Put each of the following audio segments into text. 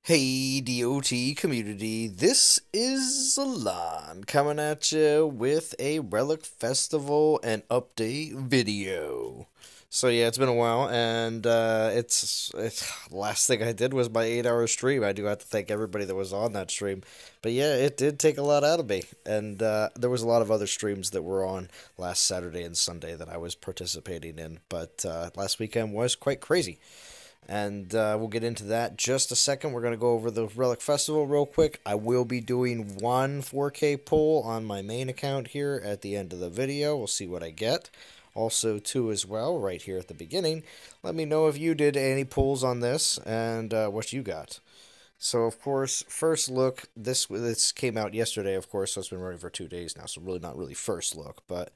Hey DOT community, this is Zalon coming at you with a Relic Festival and update video. So yeah, it's been a while, and it's last thing I did was my 8 hour stream. I do have to thank everybody that was on that stream, but yeah, it did take a lot out of me, and there was a lot of other streams that were on last Saturday and Sunday that I was participating in, but last weekend was quite crazy. And we'll get into that just a second. We're going to go over the Relic Festival real quick. I will be doing one 4K pull on my main account here at the end of the video. We'll see what I get. Also, too, as well, right here at the beginning. Let me know if you did any pulls on this and what you got. So, of course, first look, this came out yesterday, of course, so it's been running for 2 days now, so really not really first look, but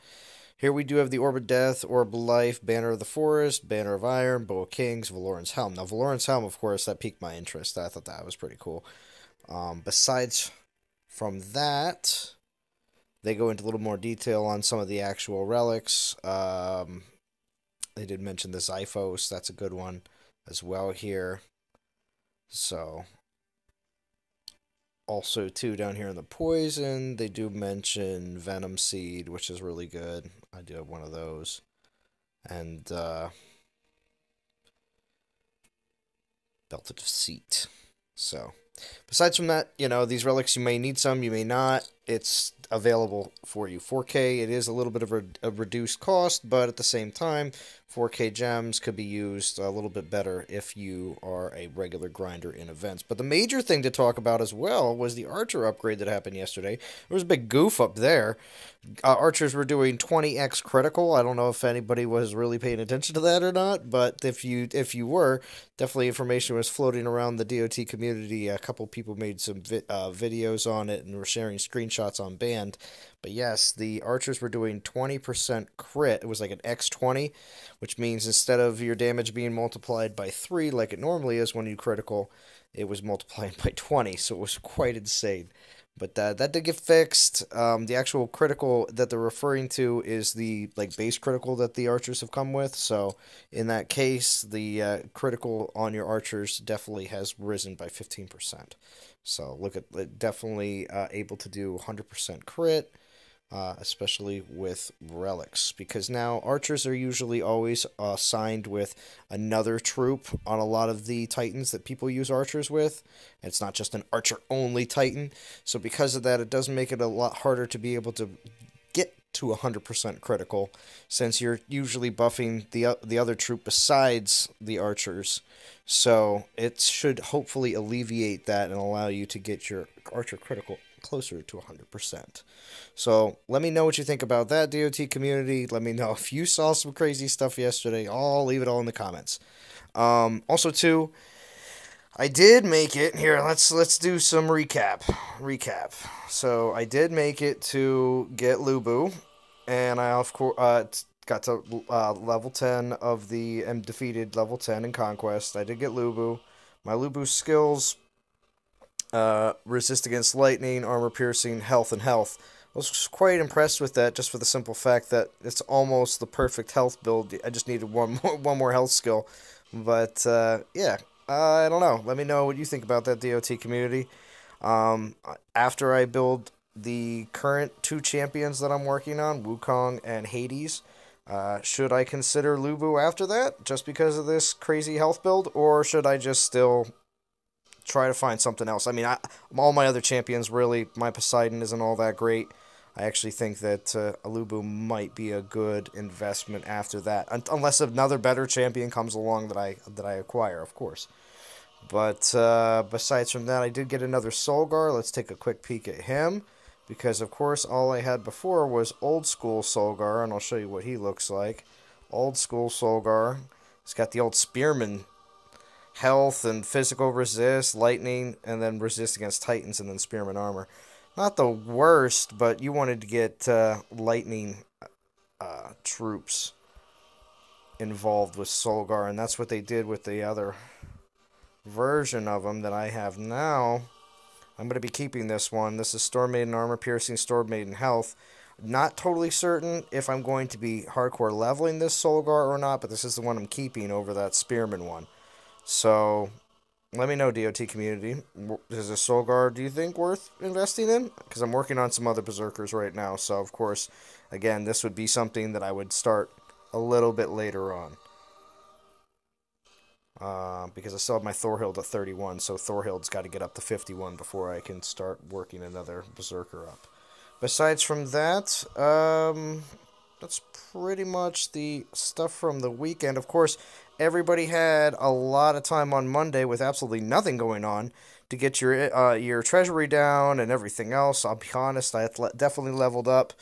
here we do have the Orb of Death, Orb of Life, Banner of the Forest, Banner of Iron, Bow of Kings, Valoran's Helm. Now, Valoran's Helm, of course, that piqued my interest. I thought that was pretty cool. Besides from that, they go into a little more detail on some of the actual relics. They did mention the Xiphos. That's a good one as well here. So, also, too, down here in the Poison, they do mention Venom Seed, which is really good. I do have one of those. And Belted of Seat. So, besides from that, these relics, you may need some, you may not. It's available for you. 4K, it is a little bit of a reduced cost, but at the same time, 4K gems could be used a little bit better if you are a regular grinder in events. But the major thing to talk about as well was the Archer upgrade that happened yesterday. There was a big goof up there. Archers were doing 20x critical. I don't know if anybody was really paying attention to that or not, but if you were, definitely information was floating around the DOT community. A couple people made some videos on it and were sharing screenshots on Band. But yes, the archers were doing 20% crit. It was like an X20, which means instead of your damage being multiplied by 3 like it normally is when you critical, it was multiplied by 20, so it was quite insane. But that did get fixed. The actual critical that they're referring to is the base critical that the archers have come with. So in that case, the critical on your archers definitely has risen by 15%. So look at it, definitely able to do 100% crit, especially with relics, because now archers are usually always signed with another troop on a lot of the titans that people use archers with. It's not just an archer only titan, so because of that, it does make it a lot harder to be able to get to 100% critical, since you're usually buffing the other troop besides the archers. So it should hopefully alleviate that and allow you to get your archer critical closer to 100%. So let me know what you think about that, DOT community. Let me know if you saw some crazy stuff yesterday. I'll leave it all in the comments. Also, too, I did make it here. Let's do some recap. So I did make it to get Lubu, and I of course got to level 10 of the and defeated level 10 in Conquest. I did get Lubu. My Lubu skills resist against lightning, armor piercing, health, and health. I was quite impressed with that, just for the simple fact that it's almost the perfect health build. I just needed one more health skill, but yeah, I don't know. Let me know what you think about that, DOT community. After I build the current two champions that I'm working on, Wukong and Hades, should I consider Lubu after that, just because of this crazy health build, or should I just still try to find something else? I mean, all my other champions, really, my Poseidon isn't all that great. I actually think that Alubu might be a good investment after that, unless another better champion comes along that I acquire, of course. But besides from that, I did get another Solgar. Let's take a quick peek at him, because of course all I had before was old school Solgar, and I'll show you what he looks like. Old school Solgar. He's got the old Spearman health and physical resist, lightning, and then resist against titans, and then spearman armor. Not the worst, but you wanted to get lightning troops involved with Solgar, and that's what they did with the other version of him that I have now. I'm going to be keeping this one. This is Storm Maiden Armor Piercing, Storm Maiden Health. Not totally certain if I'm going to be hardcore leveling this Solgar or not, but this is the one I'm keeping over that Spearman one. So, Let me know, DOT community. Is a Soul Guard, do you think, worth investing in? Because I'm working on some other Berserkers right now, so of course, again, this would be something that I would start a little bit later on. Because I still have my Thorhild at 31, so Thorhild's got to get up to 51 before I can start working another Berserker up. Besides from that, that's pretty much the stuff from the weekend. Of course, everybody had a lot of time on Monday with absolutely nothing going on to get your treasury down and everything else. I'll be honest, I definitely leveled up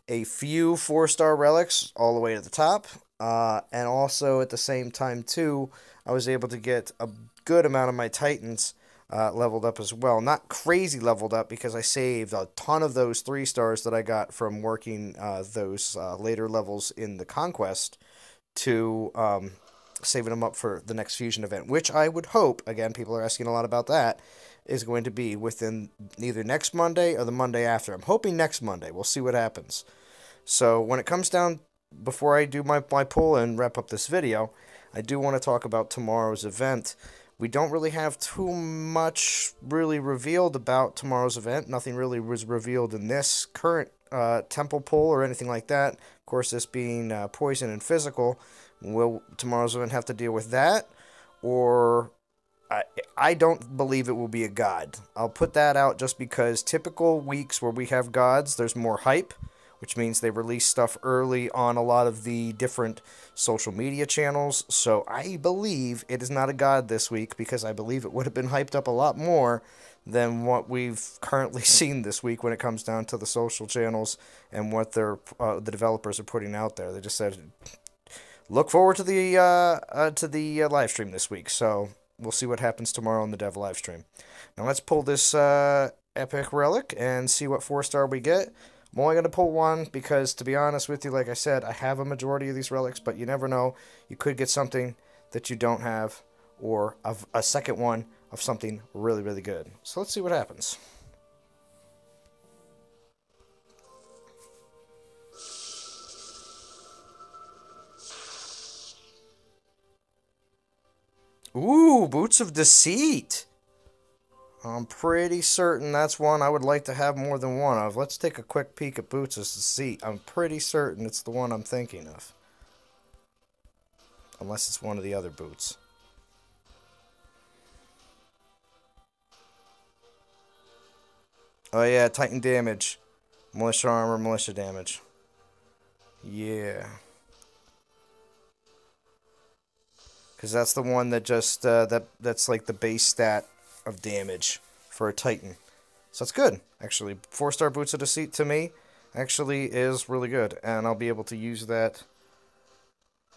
a few 4-star relics all the way to the top. And also at the same time, too, I was able to get a good amount of my Titans leveled up as well. Not crazy leveled up because I saved a ton of those 3 stars that I got from working those later levels in the Conquest to saving them up for the next Fusion event, which I would hope, again, people are asking a lot about that, is going to be within either next Monday or the Monday after. I'm hoping next Monday. We'll see what happens. So when it comes down, before I do my pull and wrap up this video, I do want to talk about tomorrow's event. We don't really have too much really revealed about tomorrow's event. Nothing really was revealed in this current temple pull or anything like that. Of course, this being poison and physical, will tomorrow's event have to deal with that? Or I don't believe it will be a god. I'll put that out just because typical weeks where we have gods, there's more hype, which means they release stuff early on a lot of the different social media channels. So I believe it is not a god this week because I believe it would have been hyped up a lot more than what we've currently seen this week when it comes down to the social channels and what the developers are putting out there. They just said, look forward to the live stream this week. So we'll see what happens tomorrow on the dev live stream. Now let's pull this epic relic and see what 4-star we get. I'm only going to pull one because, to be honest with you, like I said, I have a majority of these relics, but you never know. You could get something that you don't have, or a second one of something really, really good. So let's see what happens. Ooh, Boots of Deceit. I'm pretty certain that's one I would like to have more than one of. Let's take a quick peek at Boots of Deceit. I'm pretty certain it's the one I'm thinking of. Unless it's one of the other boots. Oh yeah, Titan damage. Militia armor, militia damage. Yeah. Because that's the one that just, that's like the base stat of damage for a Titan. So that's good, actually. 4-star Boots of Deceit to me actually is really good. And I'll be able to use that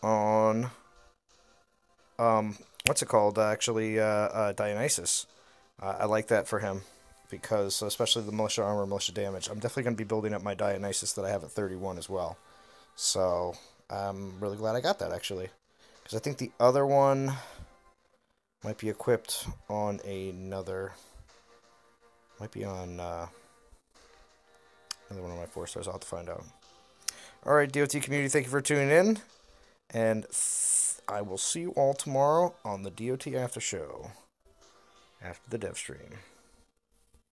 on, what's it called? Actually, Dionysus. I like that for him. Because, especially the militia armor, militia damage. I'm definitely going to be building up my Dionysus that I have at 31 as well. So, I'm really glad I got that, actually. Because I think the other one might be equipped on another... Might be on another one of my 4-stars. I'll have to find out. Alright, DOT community, thank you for tuning in. And I will see you all tomorrow on the DOT After Show. After the dev stream.